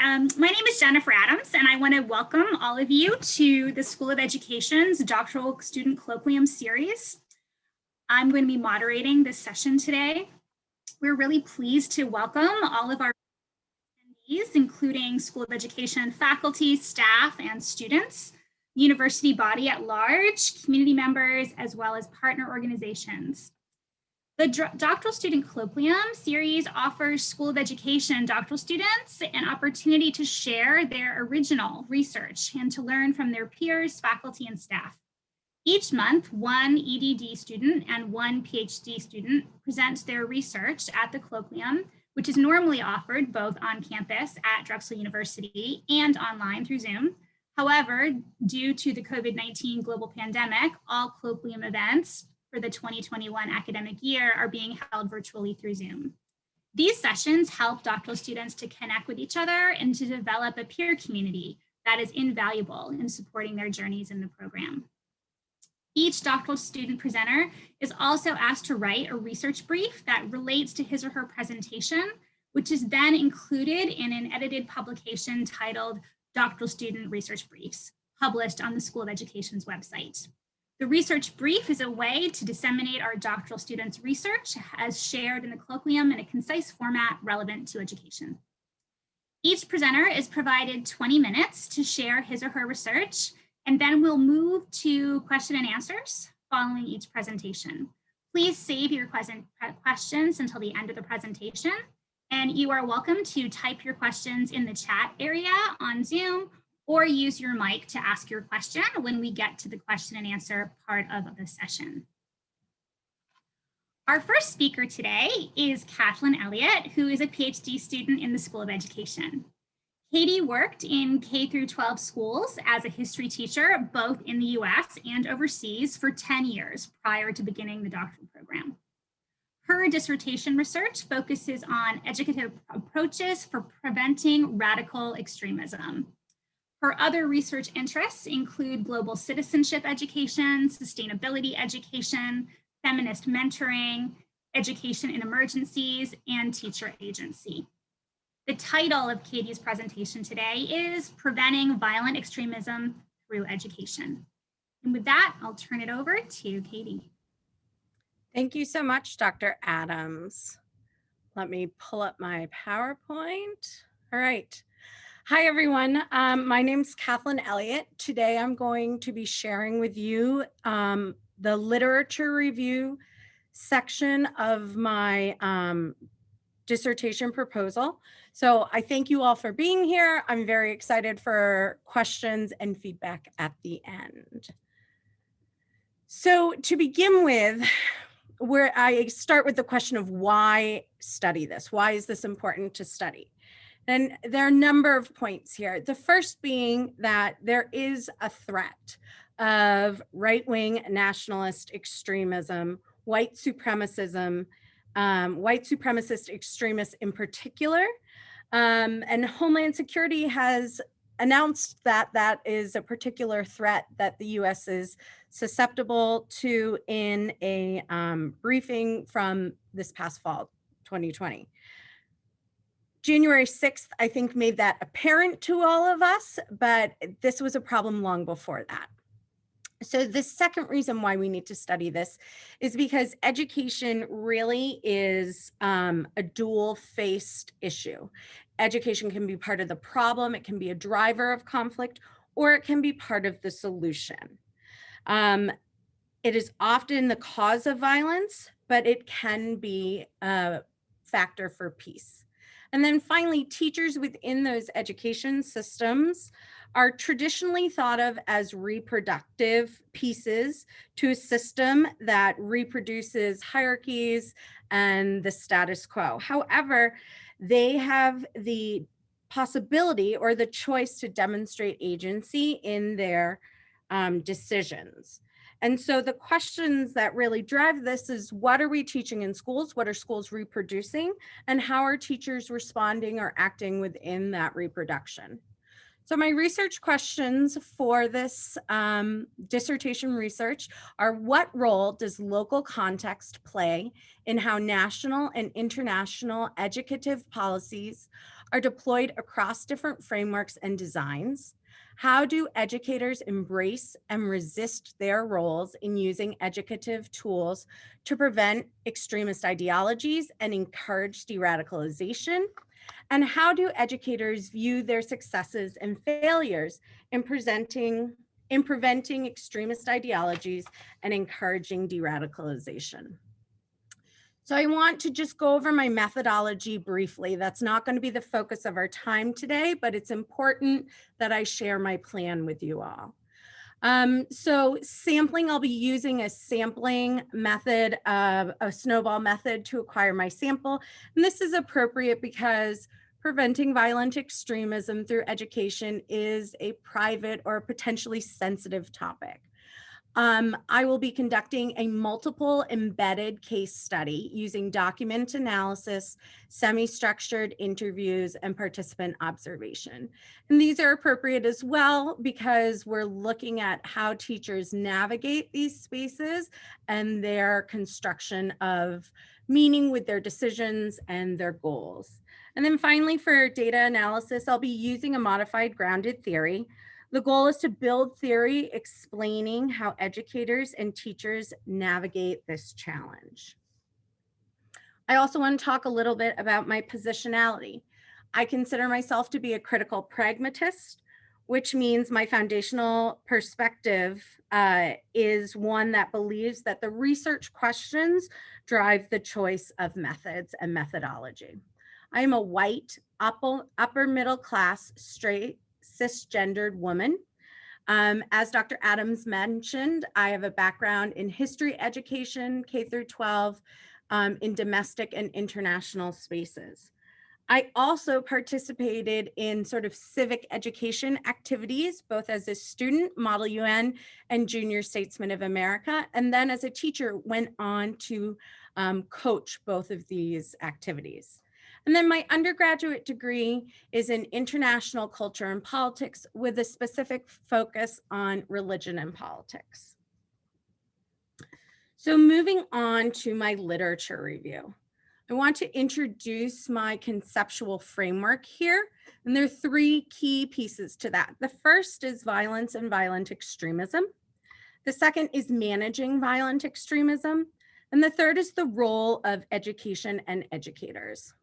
My name is Jennifer Adams, and I want to welcome all of you to the School of Education's Doctoral Student Colloquium series. I'm going to be moderating this session today. We're really pleased to welcome all of our attendees, including School of Education faculty, staff, and students, university body at large, community members, as well as partner organizations. The Doctoral Student Colloquium series offers School of Education doctoral students an opportunity to share their original research and to learn from their peers, faculty, and staff. Each month, one EDD student and one PhD student presents their research at the colloquium, which is normally offered both on campus at Drexel University and online through Zoom. However, due to the COVID-19 global pandemic, all colloquium events for the 2021 academic year are being held virtually through Zoom. These sessions help doctoral students to connect with each other and to develop a peer community that is invaluable in supporting their journeys in the program. Each doctoral student presenter is also asked to write a research brief that relates to his or her presentation, which is then included in an edited publication titled Doctoral Student Research Briefs, published on the School of Education's website. The research brief is a way to disseminate our doctoral students' research as shared in the colloquium in a concise format relevant to education. Each presenter is provided 20 minutes to share his or her research, and then we'll move to question and answers following each presentation. Please save your questions until the end of the presentation, and you are welcome to type your questions in the chat area on Zoom or use your mic to ask your question when we get to the question and answer part of the session. Our first speaker today is Kathleen Elliott, who is a PhD student in the School of Education. Katie worked in K-12 schools as a history teacher, both in the US and overseas for 10 years prior to beginning the doctoral program. Her dissertation research focuses on educative approaches for preventing radical extremism. Her other research interests include global citizenship education, sustainability education, feminist mentoring, education in emergencies, and teacher agency. The title of Katie's presentation today is Preventing Violent Extremism Through Education. And with that, I'll turn it over to Katie. Thank you so much, Dr. Adams. Let me pull up my PowerPoint. All right. Hi, everyone. My name's Kathleen Elliott. Today, I'm going to be sharing with you the literature review section of my dissertation proposal. So I thank you all for being here. I'm very excited for questions and feedback at the end. So to begin with, where I start with the question of why study this? Why is this important to study? And there are a number of points here. The first being that there is a threat of right-wing nationalist extremism, white supremacism, white supremacist extremists in particular. And Homeland Security has announced that that is a particular threat that the US is susceptible to in a briefing from this past fall, 2020. January 6th, I think, made that apparent to all of us, but this was a problem long before that. So the second reason why we need to study this is because education really is a dual-faced issue. Education can be part of the problem, it can be a driver of conflict, or it can be part of the solution. It is often the cause of violence, but it can be a factor for peace. And then finally, teachers within those education systems are traditionally thought of as reproductive pieces to a system that reproduces hierarchies and the status quo. However, they have the possibility or the choice to demonstrate agency in their decisions. And so the questions that really drive this is, what are we teaching in schools? What are schools reproducing? And how are teachers responding or acting within that reproduction? So my research questions for this dissertation research are: what role does local context play in how national and international educative policies are deployed across different frameworks and designs? How do educators embrace and resist their roles in using educative tools to prevent extremist ideologies and encourage de-radicalization? And how do educators view their successes and failures in preventing extremist ideologies and encouraging de-radicalization? So I want to just go over my methodology briefly. That's not going to be the focus of our time today, but it's important that I share my plan with you all. So sampling, I'll be using a sampling method, a snowball method to acquire my sample. And this is appropriate because preventing violent extremism through education is a private or potentially sensitive topic. I will be conducting a multiple embedded case study using document analysis, semi-structured interviews, and participant observation. And these are appropriate as well because we're looking at how teachers navigate these spaces and their construction of meaning with their decisions and their goals. And then finally, for data analysis, I'll be using a modified grounded theory. The goal is to build theory explaining how educators and teachers navigate this challenge. I also want to talk a little bit about my positionality. I consider myself to be a critical pragmatist, which means my foundational perspective is one that believes that the research questions drive the choice of methods and methodology. I am a white, upper middle class, straight, cisgendered woman. As Dr. Adams mentioned, I have a background in history education, K through 12, in domestic and international spaces. I also participated in sort of civic education activities, both as a student, Model UN, and Junior Statesman of America, and then as a teacher went on to coach both of these activities. And then my undergraduate degree is in international culture and politics with a specific focus on religion and politics. So moving on to my literature review, I want to introduce my conceptual framework here. And there are three key pieces to that. The first is violence and violent extremism. The second is managing violent extremism. And the third is the role of education and educators.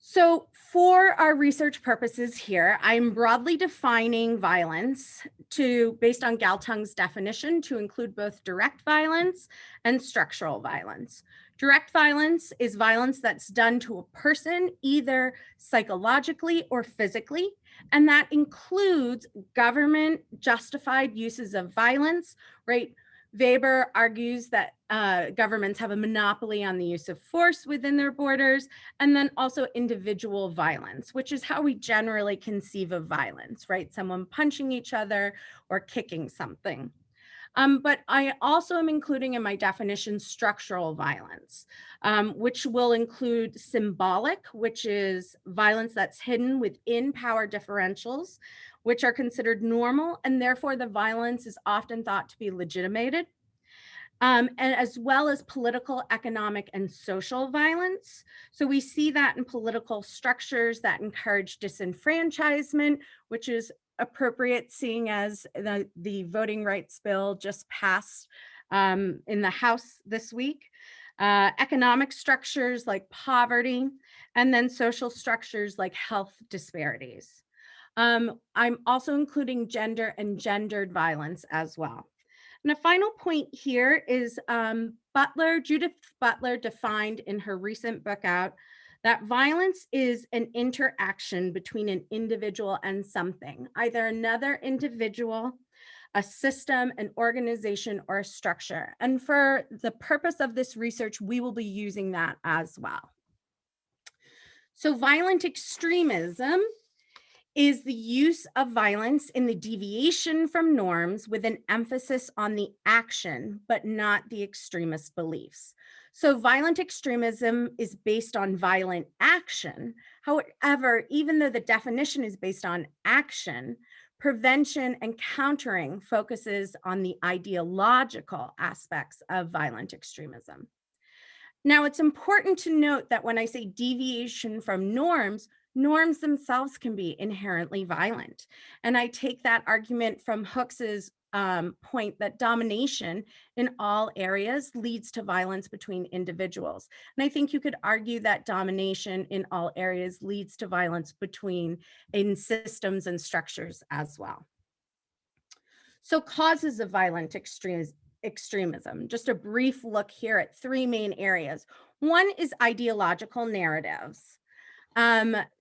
So for our research purposes here, I'm broadly defining violence based on Galtung's definition to include both direct violence and structural violence. Direct violence is violence that's done to a person, either psychologically or physically, and that includes government justified uses of violence, right? Weber argues that governments have a monopoly on the use of force within their borders, and then also individual violence, which is how we generally conceive of violence, right? Someone punching each other or kicking something. But I also am including in my definition structural violence, which will include symbolic, which is violence that's hidden within power differentials, which are considered normal, and therefore the violence is often thought to be legitimated. And as well as political, economic, and social violence. So we see that in political structures that encourage disenfranchisement, which is appropriate seeing as the voting rights bill just passed in the House this week. Economic structures like poverty, and then social structures like health disparities. I'm also including gender and gendered violence as well. And a final point here is Judith Butler defined in her recent book out that violence is an interaction between an individual and something, either another individual, a system, an organization, or a structure. And for the purpose of this research, we will be using that as well. So violent extremism is the use of violence in the deviation from norms with an emphasis on the action, but not the extremist beliefs. So violent extremism is based on violent action. However, even though the definition is based on action, prevention and countering focuses on the ideological aspects of violent extremism. Now, it's important to note that when I say deviation from norms, norms themselves can be inherently violent. And I take that argument from Hooks's point that domination in all areas leads to violence between individuals. And I think you could argue that domination in all areas leads to violence between in systems and structures as well. So causes of violent extremism, just a brief look here at three main areas. One is ideological narratives.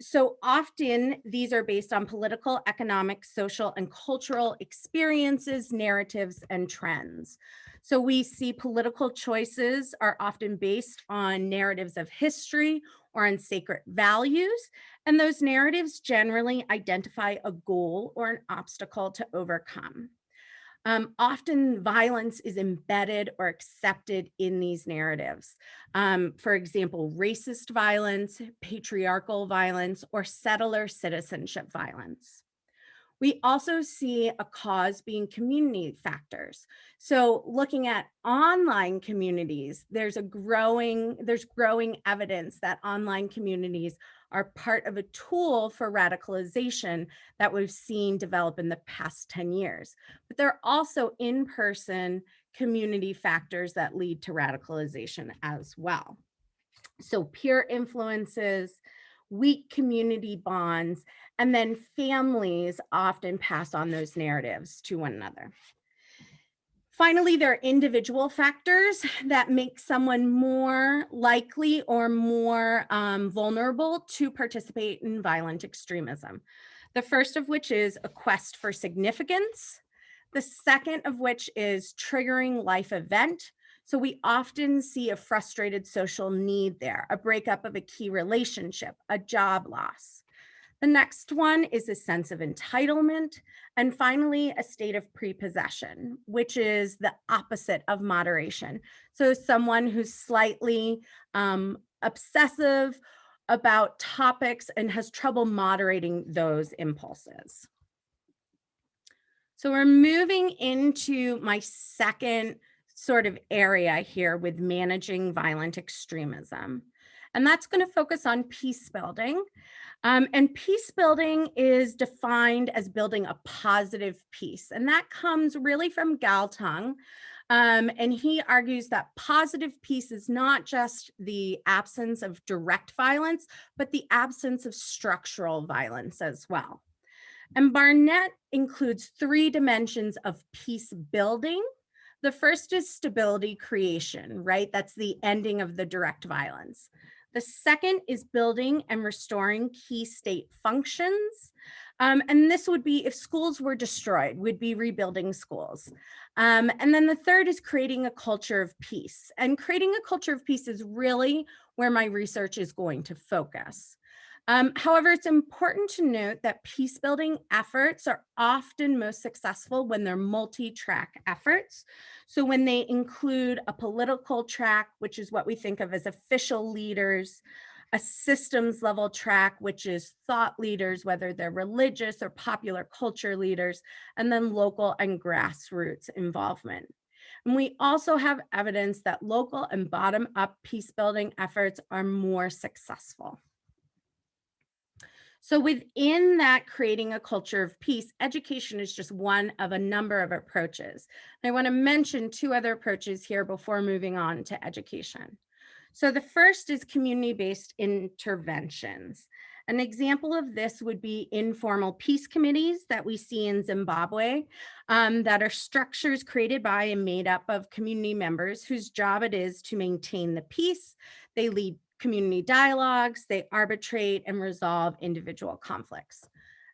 So often these are based on political, economic, social, and cultural experiences, narratives, and trends. So we see political choices are often based on narratives of history or on sacred values, and those narratives generally identify a goal or an obstacle to overcome. Often violence is embedded or accepted in these narratives. For example, racist violence, patriarchal violence, or settler citizenship violence. We also see a cause being community factors. So looking at online communities, there's growing evidence that online communities are part of a tool for radicalization that we've seen develop in the past 10 years. But there are also in-person community factors that lead to radicalization as well. So peer influences, weak community bonds, and then families often pass on those narratives to one another. Finally, there are individual factors that make someone more likely or more vulnerable to participate in violent extremism. The first of which is a quest for significance. The second of which is triggering life event. So we often see a frustrated social need there, a breakup of a key relationship, a job loss. The next one is a sense of entitlement. And finally, a state of prepossession, which is the opposite of moderation. So someone who's slightly obsessive about topics and has trouble moderating those impulses. So we're moving into my second sort of area here with managing violent extremism. And that's going to focus on peace building. And peace building is defined as building a positive peace. And that comes really from Galtung. And he argues that positive peace is not just the absence of direct violence, but the absence of structural violence as well. And Barnett includes three dimensions of peace building. The first is stability creation, right? That's the ending of the direct violence. The second is building and restoring key state functions. And this would be if schools were destroyed, we'd be rebuilding schools. And then the third is creating a culture of peace. And creating a culture of peace is really where my research is going to focus. However, it's important to note that peace building efforts are often most successful when they're multi-track efforts. So when they include a political track, which is what we think of as official leaders, a systems level track, which is thought leaders, whether they're religious or popular culture leaders, and then local and grassroots involvement. And we also have evidence that local and bottom-up peace building efforts are more successful. So within that creating a culture of peace, education is just one of a number of approaches. I want to mention two other approaches here before moving on to education. So the first is community-based interventions. An example of this would be informal peace committees that we see in Zimbabwe, that are structures created by and made up of community members whose job it is to maintain the peace. They lead community dialogues, they arbitrate and resolve individual conflicts.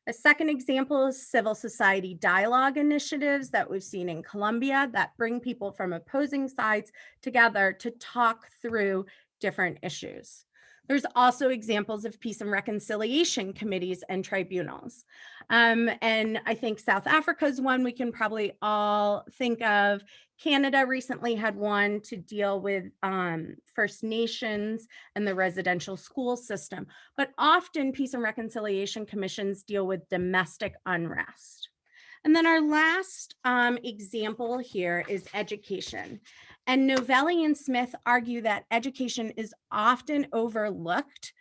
A second example is civil society dialogue initiatives that we've seen in Colombia that bring people from opposing sides together to talk through different issues. There's also examples of peace and reconciliation committees and tribunals. And I think South Africa is one we can probably all think of. Canada recently had one to deal with First Nations and the residential school system. But often peace and reconciliation commissions deal with domestic unrest. And then our last example here is education. And Novelli and Smith argue that education is often overlooked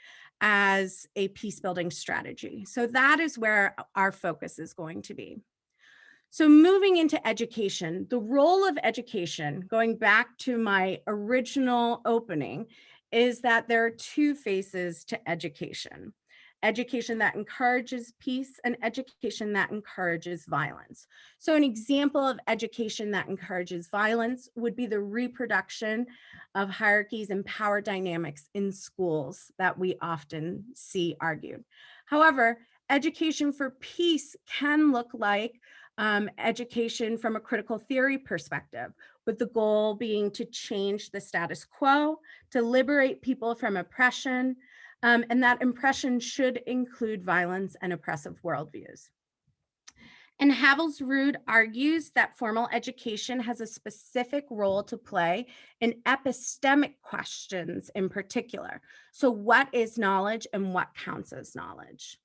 as a peace-building strategy. So that is where our focus is going to be. So moving into education, the role of education, going back to my original opening, is that there are two faces to education. Education that encourages peace and education that encourages violence. So an example of education that encourages violence would be the reproduction of hierarchies and power dynamics in schools that we often see argued. However, education for peace can look like education from a critical theory perspective, with the goal being to change the status quo, to liberate people from oppression, and that oppression should include violence and oppressive worldviews. And Havelsrud argues that formal education has a specific role to play in epistemic questions in particular. So what is knowledge and what counts as knowledge?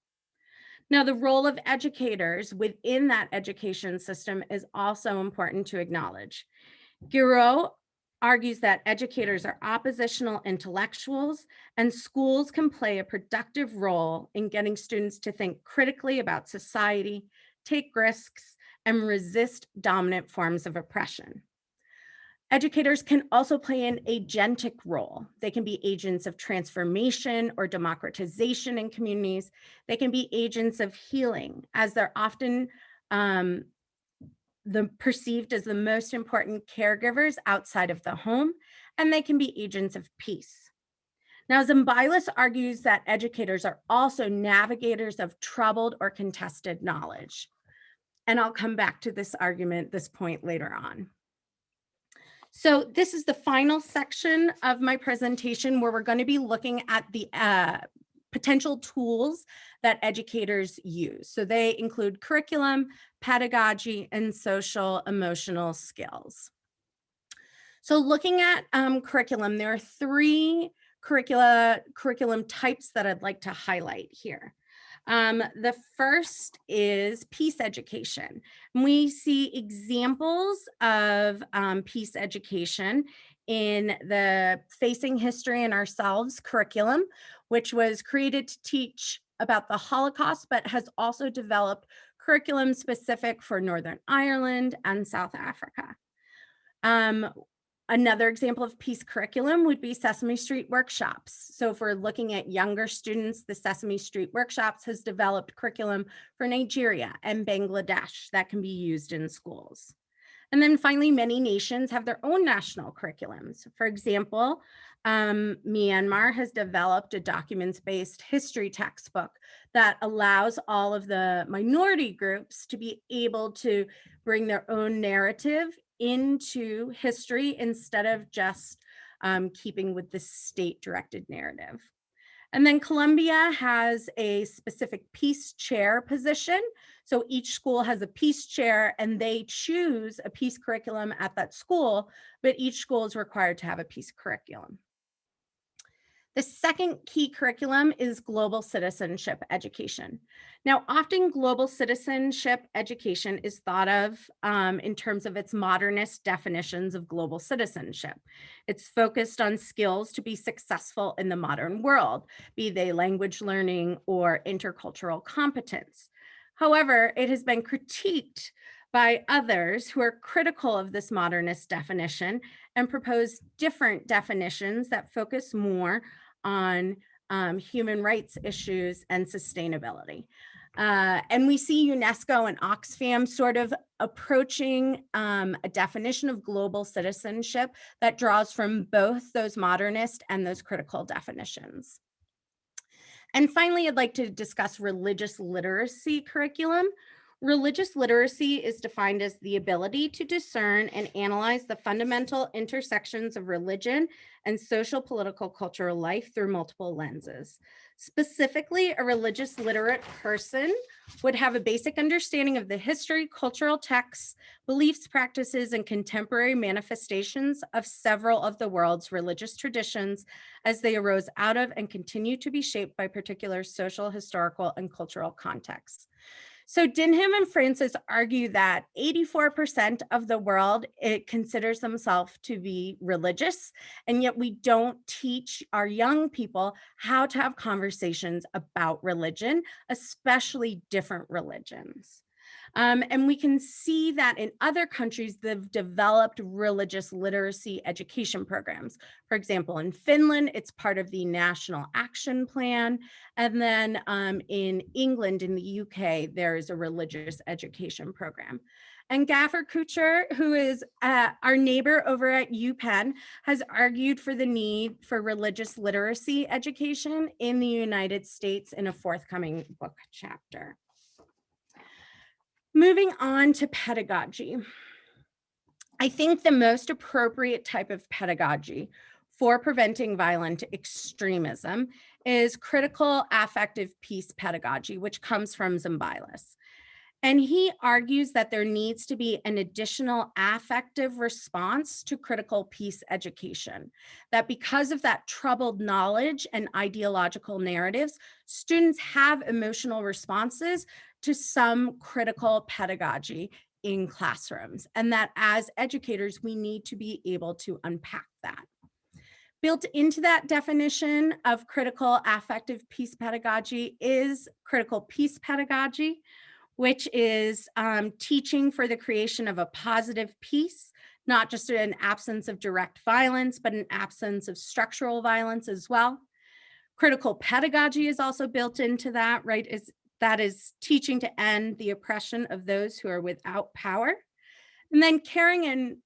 Now, the role of educators within that education system is also important to acknowledge. Giraud argues that educators are oppositional intellectuals, and schools can play a productive role in getting students to think critically about society, take risks, and resist dominant forms of oppression. Educators can also play an agentic role. They can be agents of transformation or democratization in communities. They can be agents of healing, as they're often perceived as the most important caregivers outside of the home, and they can be agents of peace. Now, Zambailis argues that educators are also navigators of troubled or contested knowledge. And I'll come back to this argument, this point later on. So this is the final section of my presentation where we're going to be looking at the potential tools that educators use. So they include curriculum, pedagogy, and social emotional skills. So looking at curriculum, there are three curriculum types that I'd like to highlight here. The first is peace education. We see examples of peace education in the Facing History and Ourselves curriculum, which was created to teach about the Holocaust, but has also developed curriculum specific for Northern Ireland and South Africa. Another example of peace curriculum would be Sesame Street workshops. So if we're looking at younger students, the Sesame Street workshops has developed curriculum for Nigeria and Bangladesh that can be used in schools. And then finally, many nations have their own national curriculums. For example, Myanmar has developed a documents-based history textbook that allows all of the minority groups to be able to bring their own narrative into history instead of just keeping with the state-directed narrative. And then Columbia has a specific peace chair position. So each school has a peace chair and they choose a peace curriculum at that school, but each school is required to have a peace curriculum. The second key curriculum is global citizenship education. Now, often global citizenship education is thought of in terms of its modernist definitions of global citizenship. It's focused on skills to be successful in the modern world, be they language learning or intercultural competence. However, it has been critiqued by others who are critical of this modernist definition and propose different definitions that focus more on human rights issues and sustainability. And we see UNESCO and Oxfam sort of approaching a definition of global citizenship that draws from both those modernist and those critical definitions. And finally, I'd like to discuss religious literacy curriculum. Religious literacy is defined as the ability to discern and analyze the fundamental intersections of religion and social, political, cultural life through multiple lenses. Specifically, a religious literate person would have a basic understanding of the history, cultural texts, beliefs, practices, and contemporary manifestations of several of the world's religious traditions as they arose out of and continue to be shaped by particular social, historical, and cultural contexts. So Denham and Francis argue that 84% of the world, it considers themselves to be religious, and yet we don't teach our young people how to have conversations about religion, especially different religions. And we can see that in other countries, they've developed religious literacy education programs. For example, in Finland, it's part of the National Action Plan. And then in England, in the UK, there is a religious education program. And Gaffer Kuchar, who is our neighbor over at UPenn, has argued for the need for religious literacy education in the United States in a forthcoming book chapter. Moving on to pedagogy. I think the most appropriate type of pedagogy for preventing violent extremism is critical affective peace pedagogy, which comes from Zimbalist. And he argues that there needs to be an additional affective response to critical peace education, that because of that troubled knowledge and ideological narratives, students have emotional responses to some critical pedagogy in classrooms, and that as educators, we need to be able to unpack that. Built into that definition of critical affective peace pedagogy is critical peace pedagogy, which is teaching for the creation of a positive peace, not just an absence of direct violence, but an absence of structural violence as well. Critical pedagogy is also built into that, right? That is teaching to end the oppression of those who are without power. And then caring and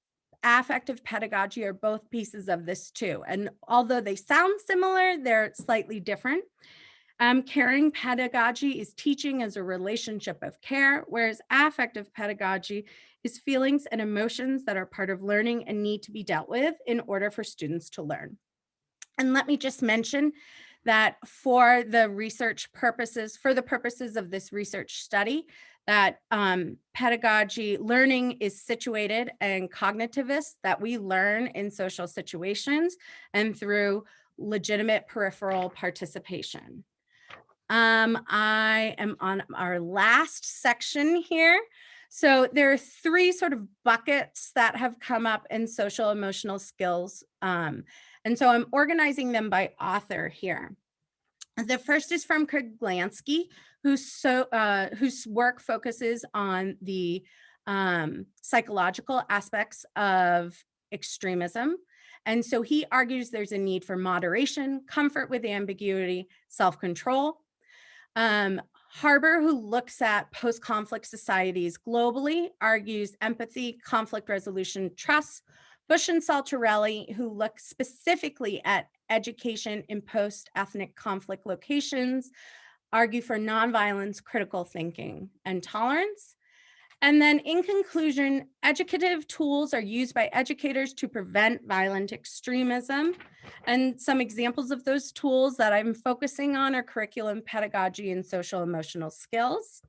affective pedagogy are both pieces of this too. And although they sound similar, they're slightly different. Caring pedagogy is teaching as a relationship of care, whereas affective pedagogy is feelings and emotions that are part of learning and need to be dealt with in order for students to learn. And let me just mention that for the purposes of this research study, that pedagogy learning is situated and cognitivist, that we learn in social situations and through legitimate peripheral participation. I am on our last section here. So there are three sort of buckets that have come up in social emotional skills. And so I'm organizing them by author here. The first is from Craig Glansky, whose work focuses on the psychological aspects of extremism. And so he argues there's a need for moderation, comfort with ambiguity, self-control. Harber, who looks at post-conflict societies globally, argues empathy, conflict resolution, trust. Bush and Saltarelli, who look specifically at education in post-ethnic conflict locations, argue for nonviolence, critical thinking, and tolerance. And then in conclusion, educative tools are used by educators to prevent violent extremism. And some examples of those tools that I'm focusing on are curriculum, pedagogy, and social emotional skills.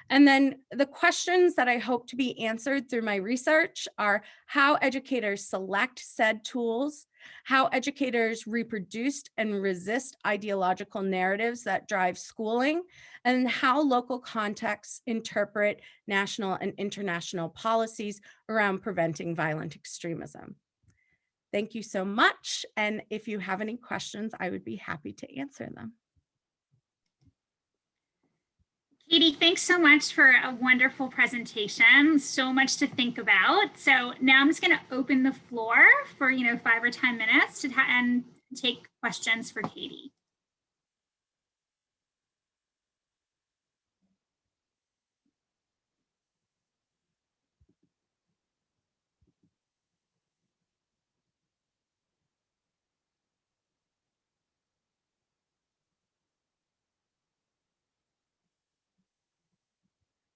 And then the questions that I hope to be answered through my research are how educators select said tools, how educators reproduced and resist ideological narratives that drive schooling, and how local contexts interpret national and international policies around preventing violent extremism. Thank you so much. And if you have any questions, I would be happy to answer them. Katie, thanks so much for a wonderful presentation. So much to think about. So now I'm just going to open the floor for 5 or 10 minutes and take questions for Katie.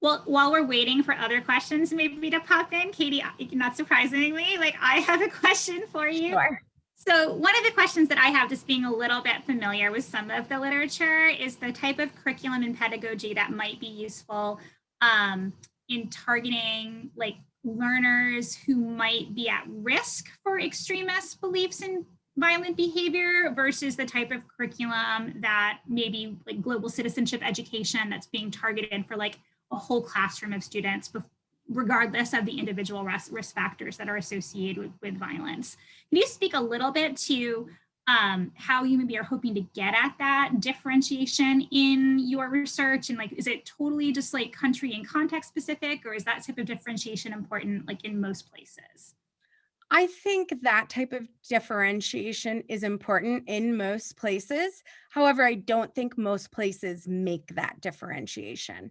Well, while we're waiting for other questions maybe to pop in, Katie, not surprisingly, I have a question for you. Sure. So one of the questions that I have, just being a little bit familiar with some of the literature, is the type of curriculum and pedagogy that might be useful in targeting learners who might be at risk for extremist beliefs and violent behavior versus the type of curriculum that maybe global citizenship education that's being targeted for a whole classroom of students, regardless of the individual risk factors that are associated with violence. Can you speak a little bit to how you maybe are hoping to get at that differentiation in your research? And like, is it totally just like country and context specific, or is that type of differentiation important like in most places? I think that type of differentiation is important in most places. However, I don't think most places make that differentiation.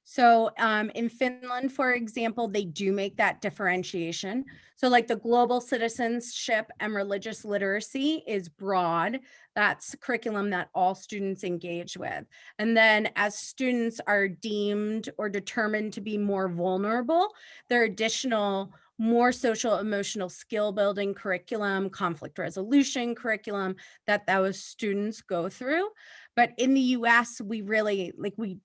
So in Finland, for example, they do make that differentiation. So like the global citizenship and religious literacy is broad. That's curriculum that all students engage with. And then as students are deemed or determined to be more vulnerable, there are additional more social emotional skill building curriculum, conflict resolution curriculum that those students go through. But in the US, we really we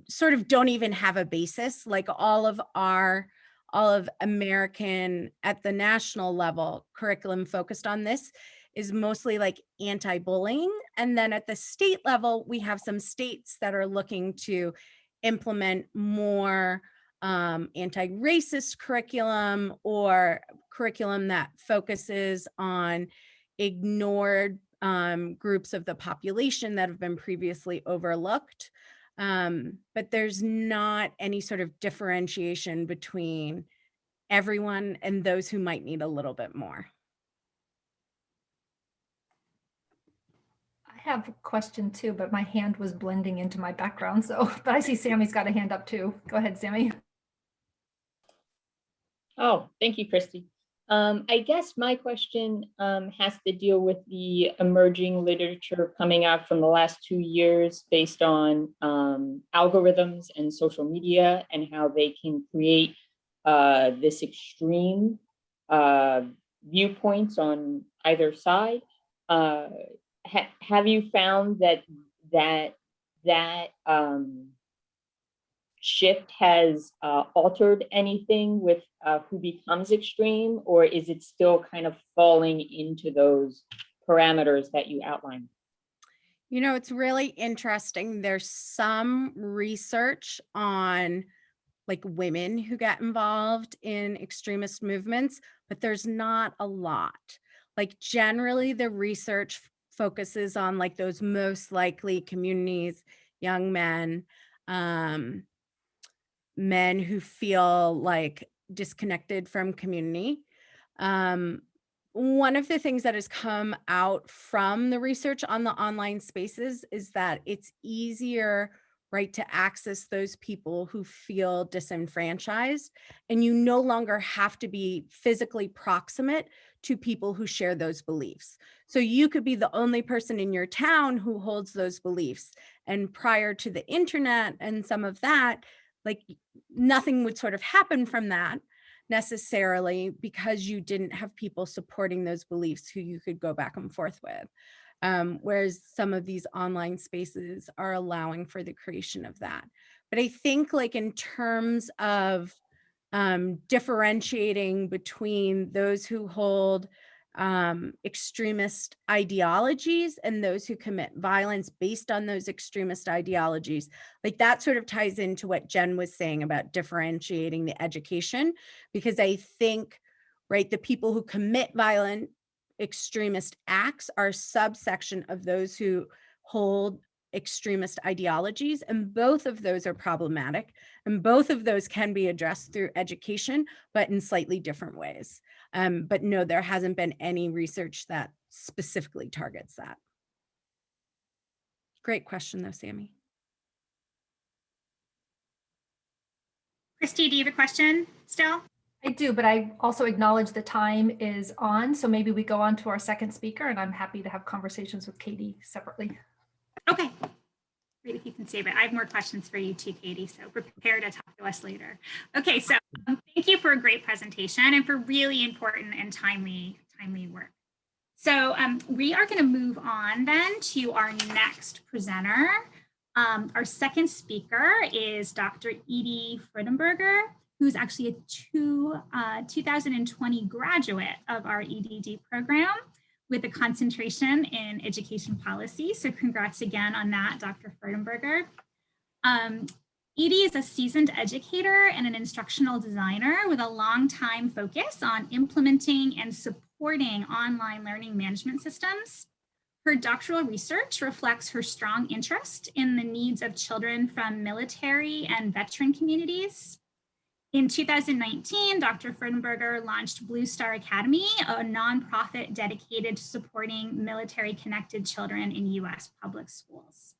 sort of don't even have a basis. Like all of American at the national level curriculum focused on this is mostly like anti-bullying. And then at the state level, we have some states that are looking to implement more anti-racist curriculum or curriculum that focuses on ignored groups of the population that have been previously overlooked. But there's not any sort of differentiation between everyone and those who might need a little bit more. I have a question too, but my hand was blending into my background. So, but I see Sammy's got a hand up too. Go ahead, Sammy. Oh, thank you, Christy. I guess my question has to deal with the emerging literature coming out from the last 2 years based on algorithms and social media and how they can create this extreme viewpoints on either side. Have you found that shift has altered anything with who becomes extreme, or is it still kind of falling into those parameters that you outlined? You know, it's really interesting. There's some research on like women who get involved in extremist movements, but there's not a lot. Like generally the research focuses on like those most likely communities, young men, men who feel like disconnected from community. One of the things that has come out from the research on the online spaces is that it's easier, right, to access those people who feel disenfranchised, and you no longer have to be physically proximate to people who share those beliefs. So you could be the only person in your town who holds those beliefs. And prior to the internet and some of that, like nothing would sort of happen from that necessarily because you didn't have people supporting those beliefs who you could go back and forth with. Whereas some of these online spaces are allowing for the creation of that. But I think like in terms of differentiating between those who hold extremist ideologies and those who commit violence based on those extremist ideologies, like that sort of ties into what Jen was saying about differentiating the education, because I think, right, the people who commit violent extremist acts are a subsection of those who hold extremist ideologies, and both of those are problematic, and both of those can be addressed through education, but in slightly different ways. But no, there hasn't been any research that specifically targets that. Great question though, Sammy. Christy, do you have a question still? I do, but I also acknowledge the time is on. So maybe we go on to our second speaker, and I'm happy to have conversations with Katie separately. Okay, great if you can save it. I have more questions for you too, Katie, so prepare to talk to us later. Okay, so thank you for a great presentation and for really important and timely work. So we are gonna move on then to our next presenter. Our second speaker is Dr. Edie Freudenberger, who's actually a 2020 graduate of our EDD program with a concentration in education policy. So congrats again on that, Dr. Freudenberger. Edie is a seasoned educator and an instructional designer with a long-time focus on implementing and supporting online learning management systems. Her doctoral research reflects her strong interest in the needs of children from military and veteran communities. In 2019, Dr. Freudenberger launched Blue Star Academy, a nonprofit dedicated to supporting military-connected children in US public schools.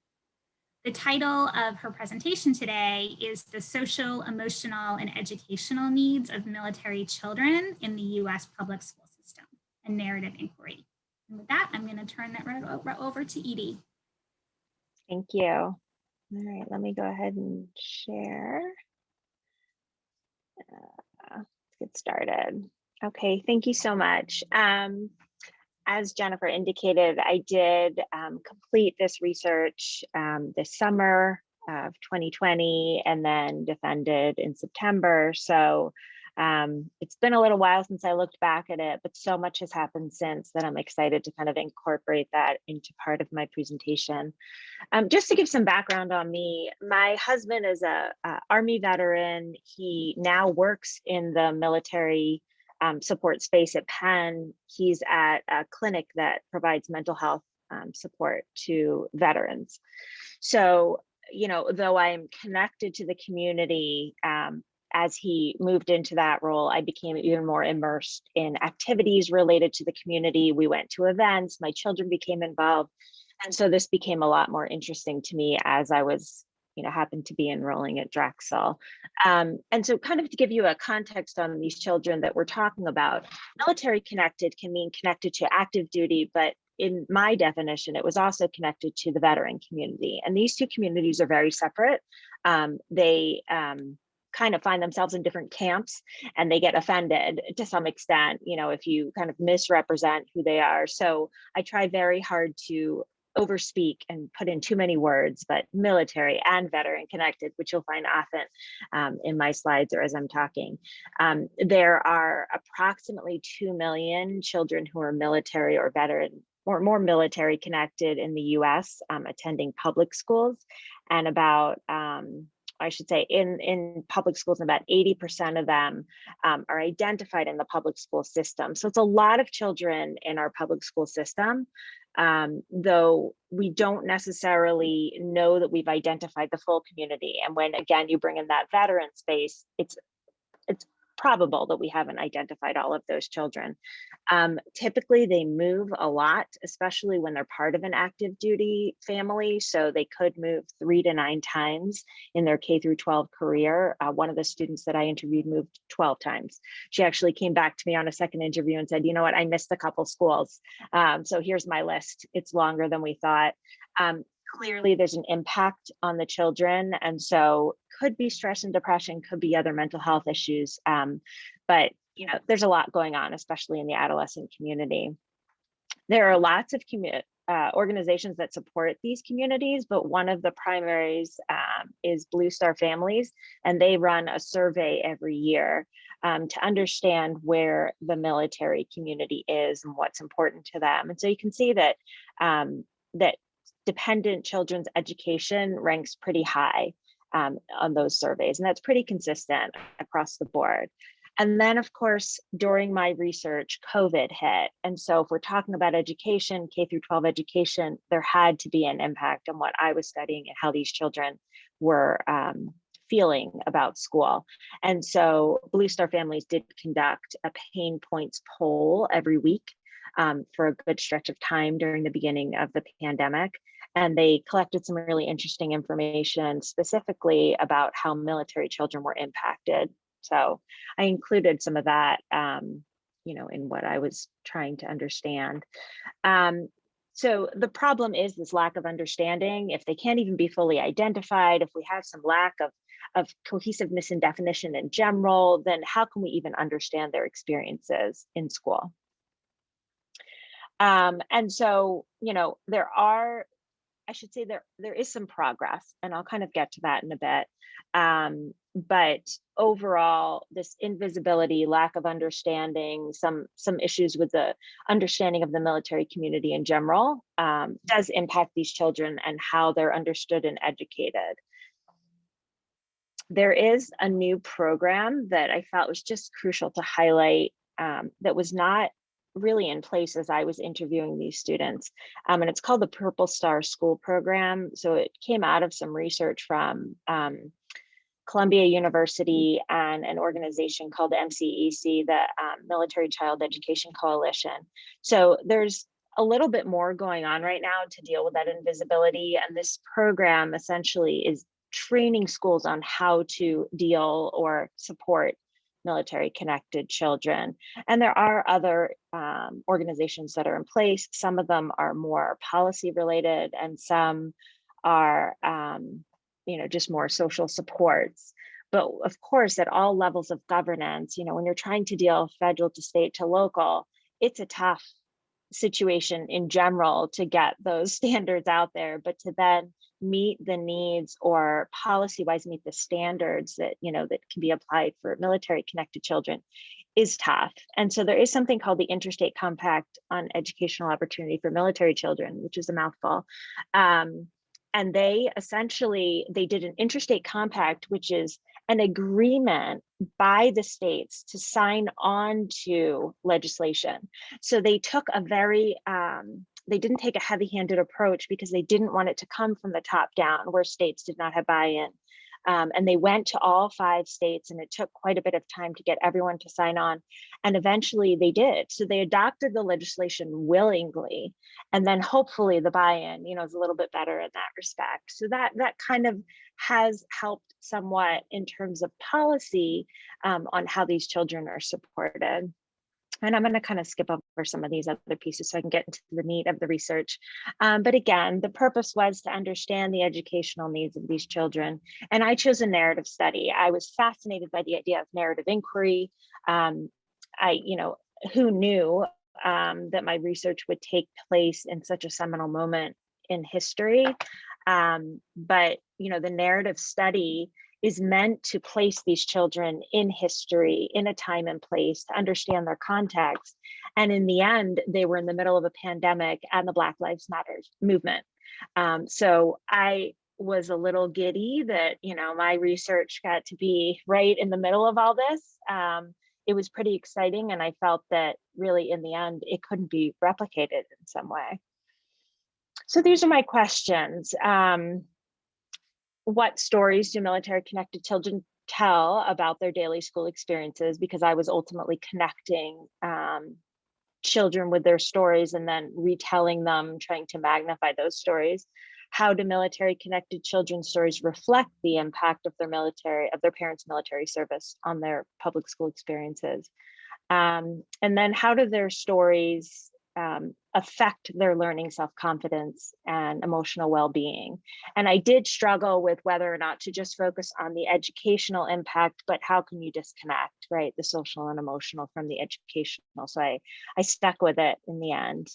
The title of her presentation today is The Social, Emotional, and Educational Needs of Military Children in the US Public School System, a Narrative Inquiry. And with that, I'm going to turn that right over to Edie. Thank you. All right, let me go ahead and share. Let's get started. Okay, thank you so much. As Jennifer indicated, I did complete this research this summer of 2020 and then defended in September. So it's been a little while since I looked back at it, but so much has happened since that I'm excited to kind of incorporate that into part of my presentation. Just to give some background on me, my husband is a Army veteran. He now works in the military support space at Penn. He's at a clinic that provides mental health support to veterans. So, you know, though I'm connected to the community, as he moved into that role, I became even more immersed in activities related to the community. We went to events, my children became involved. And so this became a lot more interesting to me as I was, you know, happened to be enrolling at Drexel. And so kind of to give you a context on these children that we're talking about, military connected can mean connected to active duty, but in my definition, it was also connected to the veteran community. And these two communities are very separate. They kind of find themselves in different camps and they get offended to some extent, you know, if you kind of misrepresent who they are. So I try very hard to overspeak and put in too many words, but military and veteran connected, which you'll find often in my slides or as I'm talking. There are approximately 2 million children who are military or veteran or more military connected in the US attending public schools, and about I should say in public schools, about 80% of them are identified in the public school system. So it's a lot of children in our public school system, though we don't necessarily know that we've identified the full community. And when, again, you bring in that veteran space, it's probable that we haven't identified all of those children. Typically, they move a lot, especially when they're part of an active duty family. So they could move 3 to 9 times in their K through 12 career. One of the students that I interviewed moved 12 times. She actually came back to me on a second interview and said, you know what, I missed a couple schools. So here's my list. It's longer than we thought. Clearly, there's an impact on the children. And so could be stress and depression, could be other mental health issues. But you know, there's a lot going on, especially in the adolescent community. There are lots of organizations that support these communities, but one of the primaries is Blue Star Families, and they run a survey every year to understand where the military community is and what's important to them. And so you can see that that dependent children's education ranks pretty high on those surveys, and that's pretty consistent across the board. And then, of course, during my research, COVID hit. And so if we're talking about education, K through 12 education, there had to be an impact on what I was studying and how these children were feeling about school. And so Blue Star Families did conduct a pain points poll every week for a good stretch of time during the beginning of the pandemic. And they collected some really interesting information specifically about how military children were impacted. So I included some of that, you know, in what I was trying to understand. So the problem is this lack of understanding. If they can't even be fully identified, if we have some lack of cohesiveness and definition in general, then how can we even understand their experiences in school? And so, you know, I should say there is some progress, and I'll kind of get to that in a bit. But overall, this invisibility, lack of understanding, some issues with the understanding of the military community in general does impact these children and how they're understood and educated. there is a new program that I felt was just crucial to highlight, that was not really in place as I was interviewing these students. And it's called the Purple Star School Program. So it came out of some research from Columbia University and an organization called MCEC, the Military Child Education Coalition. So there's a little bit more going on right now to deal with that invisibility. And this program essentially is training schools on how to deal or support military connected children. And there are other organizations that are in place. Some of them are more policy related and some are just more social supports. But of course, at all levels of governance, when you're trying to deal federal to state to local, it's a tough situation in general to get those standards out there, but to then meet the needs or policy-wise meet the standards that that can be applied for military connected children is tough. And so there is something called the Interstate Compact on Educational Opportunity for Military Children, which is a mouthful. And they did an interstate compact, which is an agreement by the states to sign on to legislation. So they took they didn't take a heavy-handed approach because they didn't want it to come from the top down where states did not have buy-in. And they went to all 5 states, and it took quite a bit of time to get everyone to sign on. And eventually they did. So they adopted the legislation willingly. And then hopefully the buy-in, is a little bit better in that respect. So that kind of has helped somewhat in terms of policy on how these children are supported. And I'm going to kind of skip over some of these other pieces so I can get into the meat of the research. But again, the purpose was to understand the educational needs of these children. And I chose a narrative study. I was fascinated by the idea of narrative inquiry. Who knew that my research would take place in such a seminal moment in history? But the narrative study is meant to place these children in history, in a time and place, to understand their context. And in the end, they were in the middle of a pandemic and the Black Lives Matter movement. So I was a little giddy that, my research got to be right in the middle of all this. It was pretty exciting. And I felt that really in the end, it couldn't be replicated in some way. So these are my questions. What stories do military connected children tell about their daily school experiences? Because I was ultimately connecting children with their stories and then retelling them, trying to magnify those stories. How do military connected children's stories reflect the impact of their parents' military service on their public school experiences? And then how do their stories affect their learning self-confidence and emotional well-being? And I did struggle with whether or not to just focus on the educational impact, but how can you disconnect, right, the social and emotional from the educational? So I stuck with it in the end.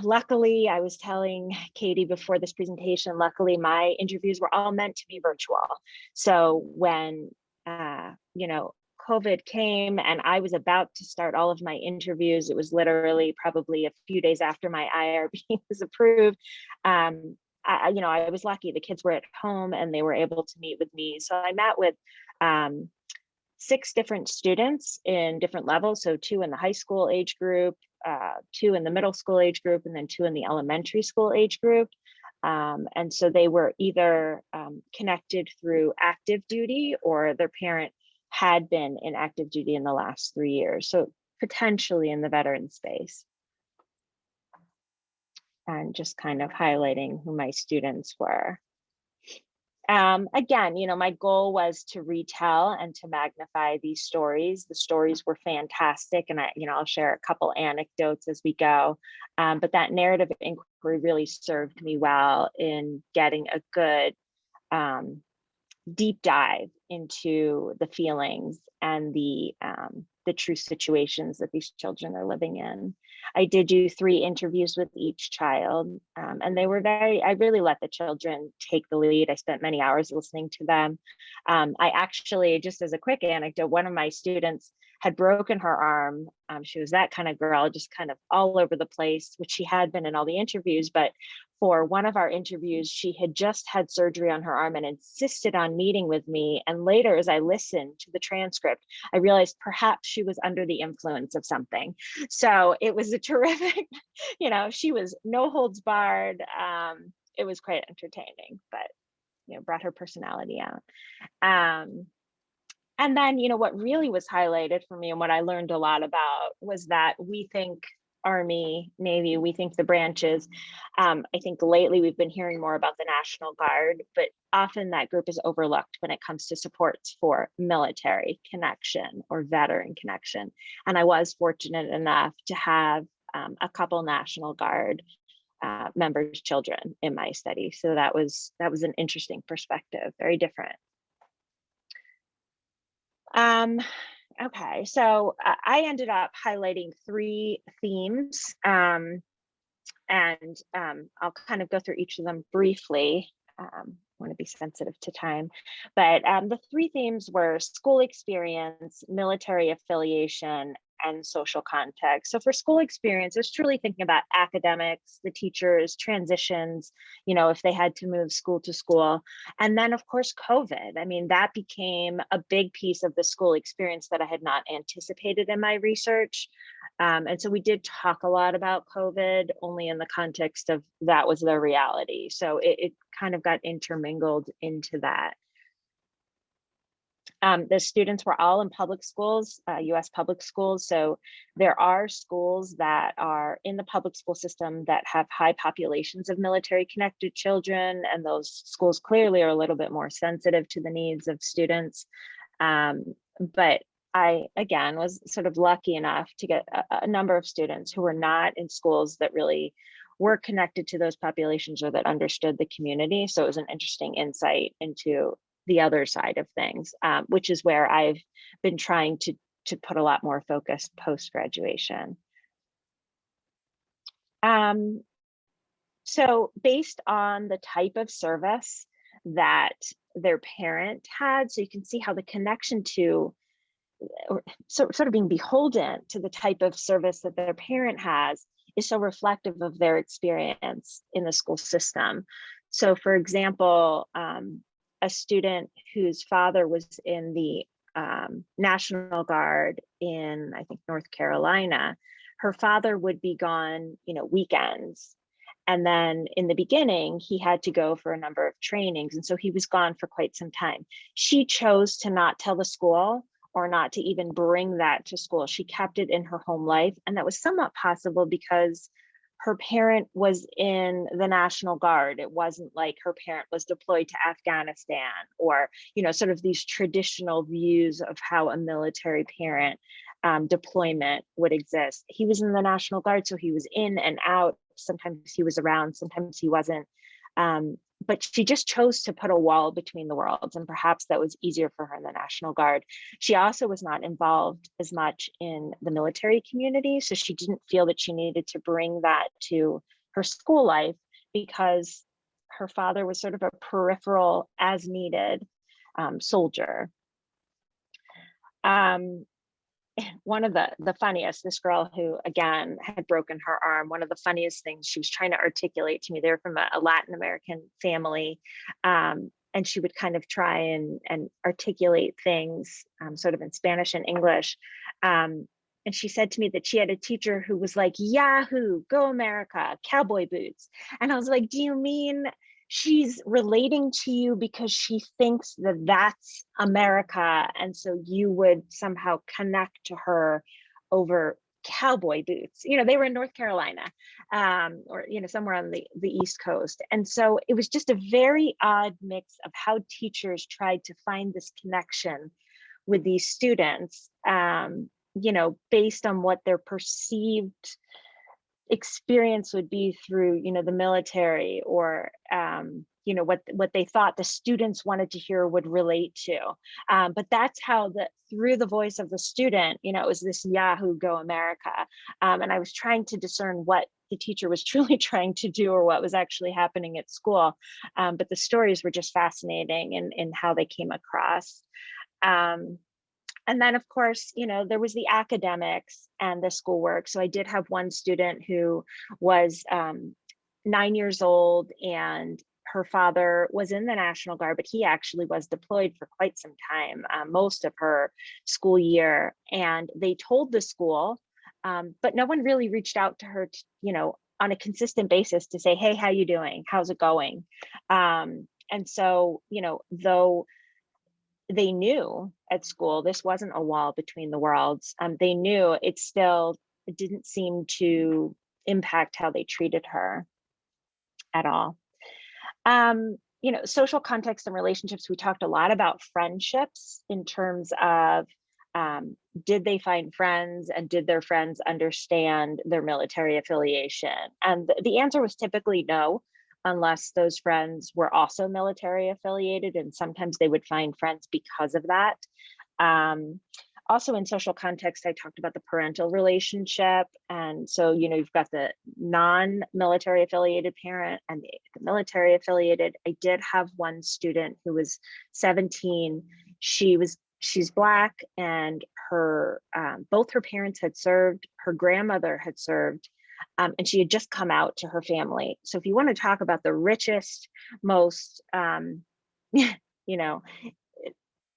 Luckily, I was telling Katie before this presentation, luckily my interviews were all meant to be virtual. So when, COVID came and I was about to start all of my interviews, it was literally probably a few days after my IRB was approved. I was lucky. The kids were at home and they were able to meet with me. So I met with 6 different students in different levels. So 2 in the high school age group, 2 in the middle school age group, and then 2 in the elementary school age group. And so they were either connected through active duty or their parent had been in active duty in the last 3 years. So potentially in the veteran space. And just kind of highlighting who my students were. Again, my goal was to retell and to magnify these stories. The stories were fantastic, and I'll share a couple anecdotes as we go. But that narrative inquiry really served me well in getting a good deep dive into the feelings and the true situations that these children are living in. I did do 3 interviews with each child, and they were I really let the children take the lead. I spent many hours listening to them. I actually, just as a quick anecdote, one of my students had broken her arm. She was that kind of girl, just kind of all over the place, which she had been in all the interviews. But for one of our interviews, she had just had surgery on her arm and insisted on meeting with me. And later, as I listened to the transcript, I realized perhaps she was under the influence of something. So it was a terrific, she was no holds barred. It was quite entertaining, but, brought her personality out. And then, what really was highlighted for me and what I learned a lot about was that we think Army, Navy, we think the branches. I think lately we've been hearing more about the National Guard, but often that group is overlooked when it comes to supports for military connection or veteran connection. And I was fortunate enough to have a couple National Guard members' children in my study. So that was an interesting perspective, very different. Okay, so I ended up highlighting 3 themes, and I'll kind of go through each of them briefly. I want to be sensitive to time, but the 3 themes were school experience, military affiliation, and social context. So for school experience, it's truly thinking about academics, the teachers, transitions, if they had to move school to school. And then of course, COVID. I mean, that became a big piece of the school experience that I had not anticipated in my research. And so we did talk a lot about COVID only in the context of that was the reality. So it kind of got intermingled into that. The students were all in public schools, US public schools. So there are schools that are in the public school system that have high populations of military connected children. And those schools clearly are a little bit more sensitive to the needs of students. But I, again, was sort of lucky enough to get a number of students who were not in schools that really were connected to those populations or that understood the community. So it was an interesting insight into the other side of things, which is where I've been trying to put a lot more focus post-graduation. So based on the type of service that their parent had, so you can see how the connection to, or sort of being beholden to the type of service that their parent has is so reflective of their experience in the school system. So for example, a student whose father was in the National Guard in, I think, North Carolina, her father would be gone, weekends. And then in the beginning, he had to go for a number of trainings. And so he was gone for quite some time. She chose to not tell the school or not to even bring that to school. She kept it in her home life. And that was somewhat possible because her parent was in the National Guard. It wasn't like her parent was deployed to Afghanistan or, sort of these traditional views of how a military parent deployment would exist. He was in the National Guard, so he was in and out. Sometimes he was around, sometimes he wasn't. But she just chose to put a wall between the worlds, and perhaps that was easier for her in the National Guard. She also was not involved as much in the military community, so she didn't feel that she needed to bring that to her school life because her father was sort of a peripheral, as needed soldier. One of the funniest, this girl who, again, had broken her arm, one of the funniest things she was trying to articulate to me, they're from a Latin American family, and she would kind of try and articulate things sort of in Spanish and English. And she said to me that she had a teacher who was like, Yahoo, go America, cowboy boots. And I was like, do you mean she's relating to you because she thinks that that's America, and so you would somehow connect to her over cowboy boots? They were in North Carolina, or somewhere on the East Coast, and so it was just a very odd mix of how teachers tried to find this connection with these students, based on what their perceived experience would be through the military, or what they thought the students wanted to hear would relate to, but that's how through the voice of the student, it was this Yahoo, go America, and I was trying to discern what the teacher was truly trying to do or what was actually happening at school, but the stories were just fascinating in how they came across. And then, of course, there was the academics and the schoolwork. So I did have one student who was 9 years old, and her father was in the National Guard, but he actually was deployed for quite some time, most of her school year. And they told the school, but no one really reached out to her, on a consistent basis to say, hey, how you doing? How's it going? And so, though they knew at school this wasn't a wall between the worlds, they knew it didn't seem to impact how they treated her at all. Social context and relationships, we talked a lot about friendships in terms of, did they find friends, and did their friends understand their military affiliation? And the answer was typically no, unless those friends were also military affiliated, and sometimes they would find friends because of that. Also in social context, I talked about the parental relationship. And so, you've got the non-military affiliated parent and the military affiliated. I did have one student who was 17. She's Black, and both her parents had served, her grandmother had served, and she had just come out to her family. So if you want to talk about the richest, most,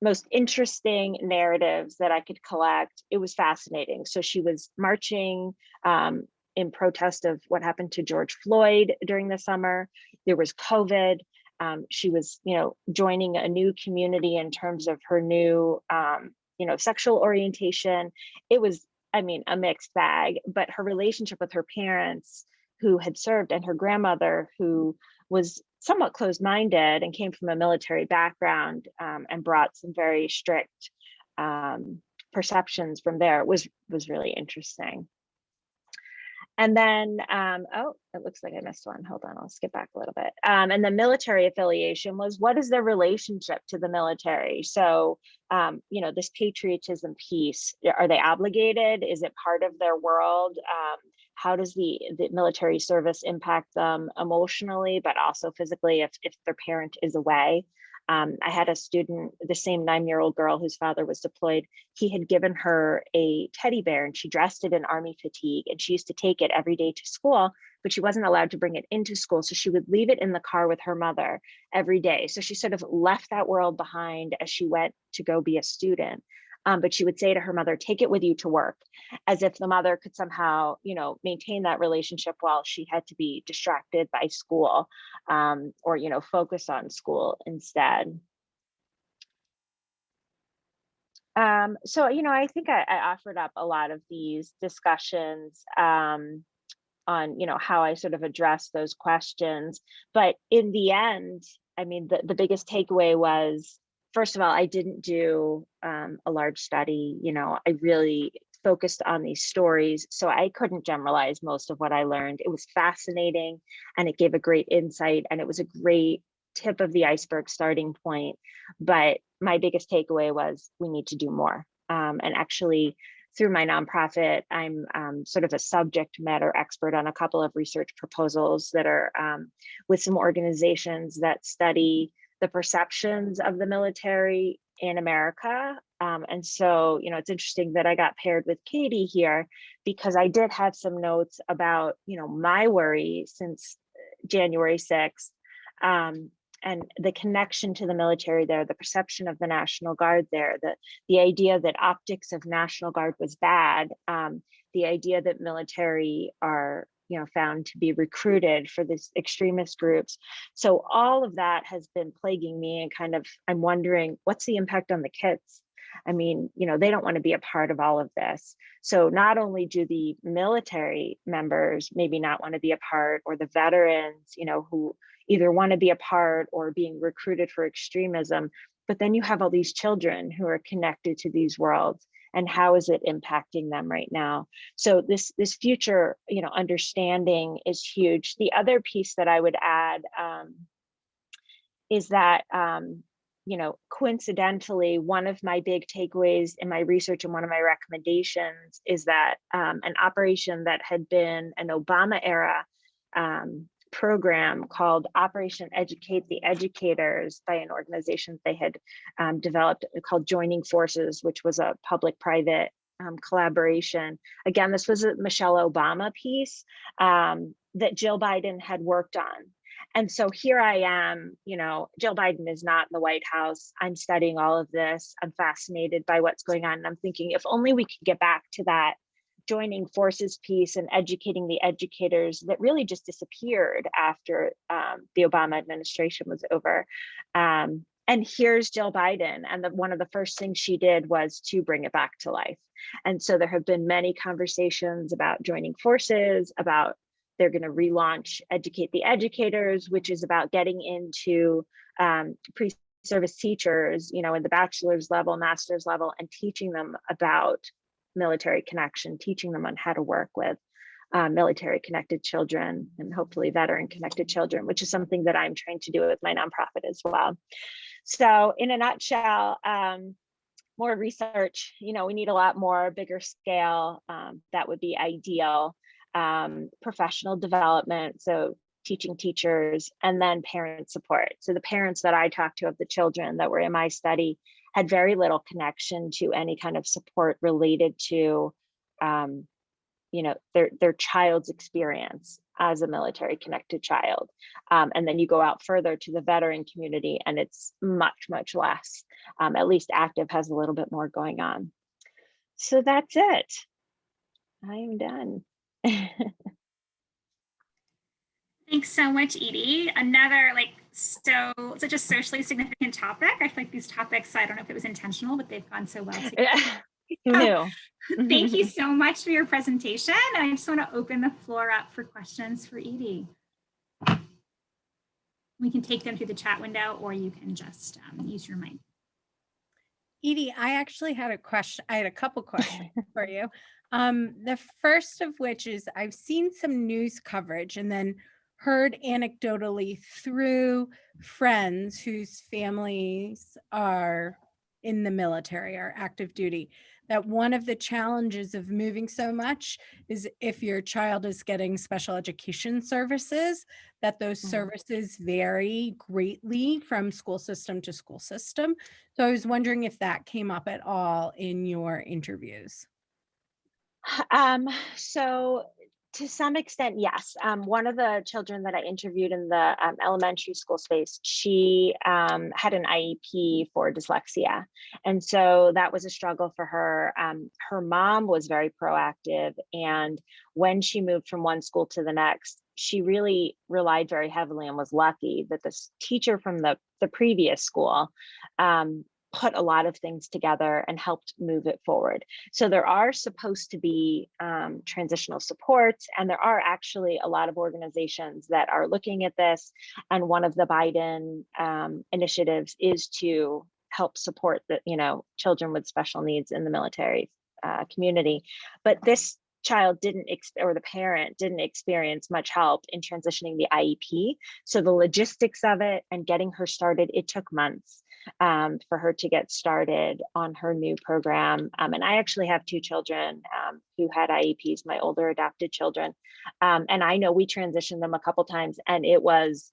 most interesting narratives that I could collect, it was fascinating. So she was marching in protest of what happened to George Floyd during the summer. There was COVID. She was, joining a new community in terms of her new, sexual orientation. It was, a mixed bag, but her relationship with her parents who had served, and her grandmother who was somewhat closed-minded and came from a military background, and brought some very strict perceptions from there, was really interesting. And then, it looks like I missed one. Hold on, I'll skip back a little bit. And the military affiliation was, what is their relationship to the military? So, this patriotism piece, are they obligated? Is it part of their world? How does the military service impact them emotionally, but also physically if their parent is away? I had a student, the same 9-year-old girl whose father was deployed. He had given her a teddy bear, and she dressed it in army fatigue, and she used to take it every day to school, but she wasn't allowed to bring it into school. So she would leave it in the car with her mother every day. So she sort of left that world behind as she went to go be a student. But she would say to her mother, take it with you to work, as if the mother could somehow, maintain that relationship while she had to be distracted by school, or, focus on school instead. So, I think I offered up a lot of these discussions on, how I sort of address those questions. But in the end, the biggest takeaway was, first of all, I didn't do a large study. I really focused on these stories, so I couldn't generalize most of what I learned. It was fascinating, and it gave a great insight, and it was a great tip of the iceberg starting point. But my biggest takeaway was, we need to do more. And actually, through my nonprofit, I'm sort of a subject matter expert on a couple of research proposals that are with some organizations that study the perceptions of the military in America. And so, it's interesting that I got paired with Katie here, because I did have some notes about, my worry since January 6th, and the connection to the military there, the perception of the National Guard there, the idea that optics of National Guard was bad, the idea that military are found to be recruited for these extremist groups. So all of that has been plaguing me, and I'm wondering, what's the impact on the kids? They don't want to be a part of all of this. So not only do the military members maybe not want to be a part, or the veterans, who either want to be a part or being recruited for extremism, but then you have all these children who are connected to these worlds. And how is it impacting them right now? So this future, understanding is huge. The other piece that I would add is that, coincidentally, one of my big takeaways in my research and one of my recommendations is that an operation that had been an Obama era program called Operation Educate the Educators by an organization they had developed called Joining Forces, which was a public-private collaboration. Again, this was a Michelle Obama piece that Jill Biden had worked on. And so here I am, Jill Biden is not in the White House. I'm studying all of this. I'm fascinated by what's going on. And I'm thinking, if only we could get back to that joining forces piece and educating the educators that really just disappeared after the Obama administration was over. And here's Jill Biden. And one of the first things she did was to bring it back to life. And so there have been many conversations about joining forces, about they're going to relaunch Educate the Educators, which is about getting into pre-service teachers, in the bachelor's level, master's level, and teaching them about military connection, teaching them on how to work with military connected children and hopefully veteran connected children, which is something that I'm trying to do with my nonprofit as well. So in a nutshell, more research, we need a lot more, bigger scale, that would be ideal. Professional development, so teaching teachers, and then parent support. So the parents that I talked to of the children that were in my study had very little connection to any kind of support related to, their child's experience as a military connected child. And then you go out further to the veteran community and it's much, much less. At least Active has a little bit more going on. So that's it. I am done. Thanks so much, Edie. Another such a socially significant topic. I feel like these topics, I don't know if it was intentional, but they've gone so well together. No. Thank you so much for your presentation. I just want to open the floor up for questions for Edie. We can take them through the chat window, or you can just use your mic. Edie, I actually had a question. I had a couple questions for you. The first of which is I've seen some news coverage and then heard anecdotally through friends whose families are in the military or active duty, that one of the challenges of moving so much is if your child is getting special education services, that those services vary greatly from school system to school system. So I was wondering if that came up at all in your interviews. So to some extent, yes. One of the children that I interviewed in the elementary school space, she had an IEP for dyslexia. And so that was a struggle for her. Her mom was very proactive. And when she moved from one school to the next, she really relied very heavily and was lucky that this teacher from the previous school put a lot of things together and helped move it forward. So there are supposed to be transitional supports, and there are actually a lot of organizations that are looking at this. And one of the Biden initiatives is to help support the children with special needs in the military community. But this child or the parent didn't experience much help in transitioning the IEP. So the logistics of it and getting her started, it took months for her to get started on her new program. And I actually have two children who had IEPs, my older adopted children. And I know we transitioned them a couple times and it was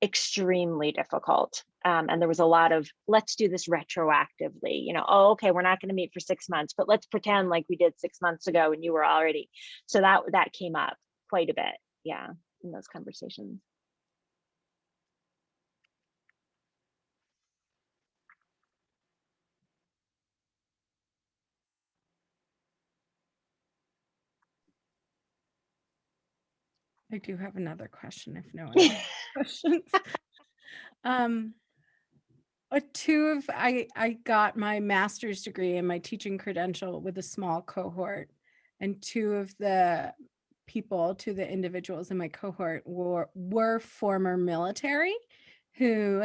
extremely difficult. And there was a lot of, let's do this retroactively, oh, okay, we're not going to meet for 6 months, but let's pretend like we did 6 months ago and you were already. So that came up quite a bit, yeah, in those conversations. I do have another question if no one has questions. I got my master's degree and my teaching credential with a small cohort, and two of the individuals in my cohort were former military who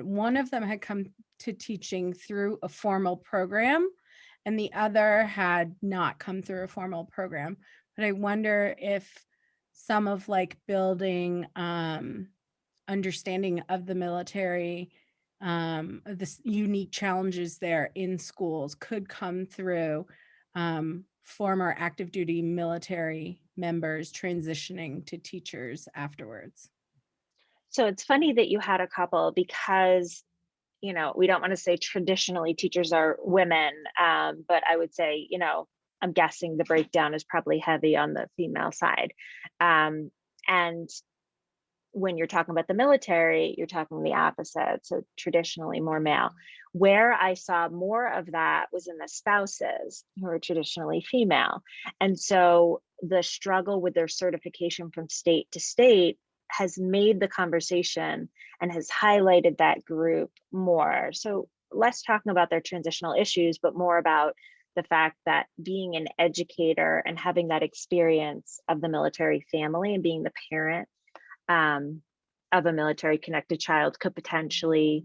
one of them had come to teaching through a formal program and the other had not come through a formal program. But I wonder if some of building understanding of the military, the unique challenges there in schools could come through former active duty military members transitioning to teachers afterwards. So it's funny that you had a couple, because we don't want to say traditionally teachers are women, but I would say, I'm guessing the breakdown is probably heavy on the female side. And when you're talking about the military, you're talking the opposite. So traditionally more male. Where I saw more of that was in the spouses who are traditionally female. And so the struggle with their certification from state to state has made the conversation and has highlighted that group more. So less talking about their transitional issues, but more about the fact that being an educator and having that experience of the military family and being the parent of a military connected child could potentially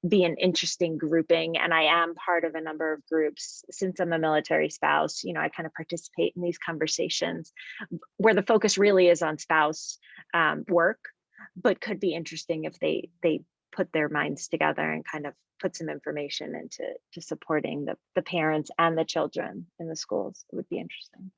be an interesting grouping. And I am part of a number of groups since I'm a military spouse. I kind of participate in these conversations where the focus really is on spouse work, but could be interesting if they put their minds together and kind of put some information into supporting the parents and the children in the schools. It would be interesting.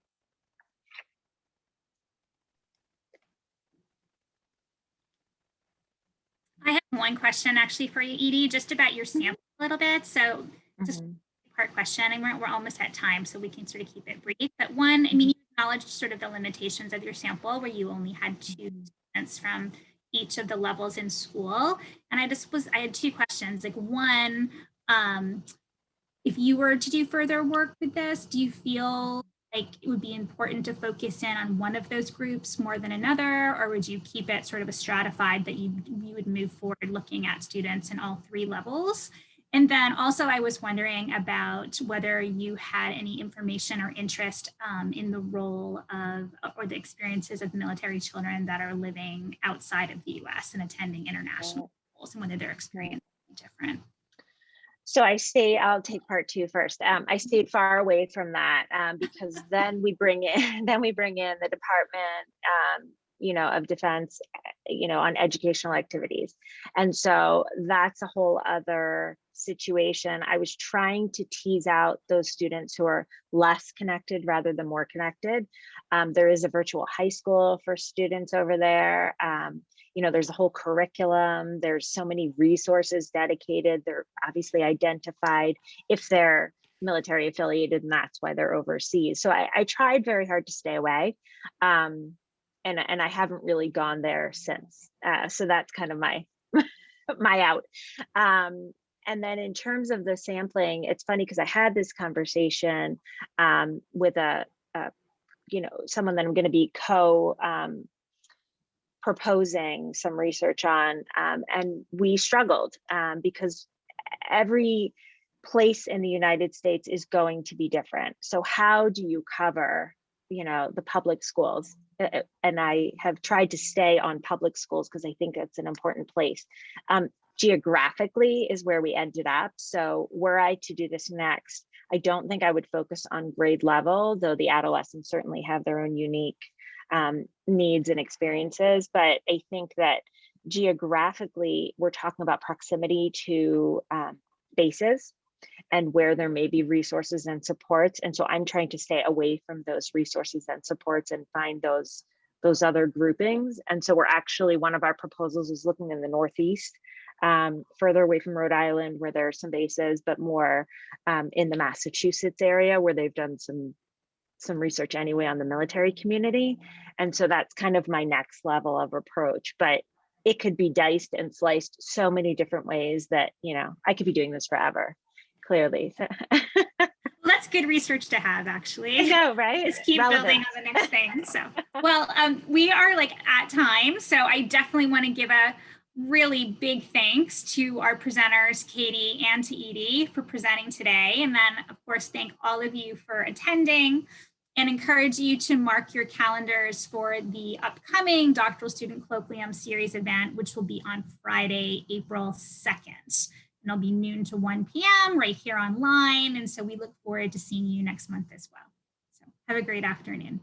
I have one question actually for you, Edie, just about your sample a little bit. So just a part question, and we're almost at time, so we can sort of keep it brief. But one, I mean, you acknowledged sort of the limitations of your sample where you only had 2 students from each of the levels in school. And I had 2 questions. Like one, if you were to do further work with this, do you feel like it would be important to focus in on one of those groups more than another, or would you keep it sort of a stratified that you would move forward looking at students in all 3 levels? And then also I was wondering about whether you had any information or interest in the role of, or the experiences of military children that are living outside of the US and attending international schools, and whether their experience is different. So I'll take part 2 first. I stayed far away from that because then we bring in the Department, of Defense, on educational activities. And so that's a whole other situation. I was trying to tease out those students who are less connected rather than more connected. There is a virtual high school for students over there. There's a whole curriculum. There's so many resources dedicated. They're obviously identified if they're military affiliated, and that's why they're overseas. So I tried very hard to stay away. And I haven't really gone there since. So that's kind of my out. And then in terms of the sampling, it's funny because I had this conversation with someone that I'm going to be proposing some research on, and we struggled because every place in the United States is going to be different. So how do you cover, the public schools? And I have tried to stay on public schools because I think it's an important place. Geographically is where we ended up. So were I to do this next, I don't think I would focus on grade level, though the adolescents certainly have their own unique needs and experiences. But I think that geographically, we're talking about proximity to bases and where there may be resources and supports. And so I'm trying to stay away from those resources and supports and find those other groupings. And so we're actually, one of our proposals is looking in the Northeast, further away from Rhode Island, where there are some bases, but more in the Massachusetts area where they've done some research anyway on the military community. And so that's kind of my next level of approach, but it could be diced and sliced so many different ways that, I could be doing this forever, clearly. Well, that's good research to have, actually. I know, right? Just keep building on the next thing. So, well, we are at time. So I definitely want to give a really big thanks to our presenters, Katie and to Edie, for presenting today. And then, of course, thank all of you for attending, and encourage you to mark your calendars for the upcoming Doctoral Student Colloquium Series event, which will be on Friday, April 2nd. And it'll be noon to 1 p.m. right here online. And so we look forward to seeing you next month as well. So have a great afternoon.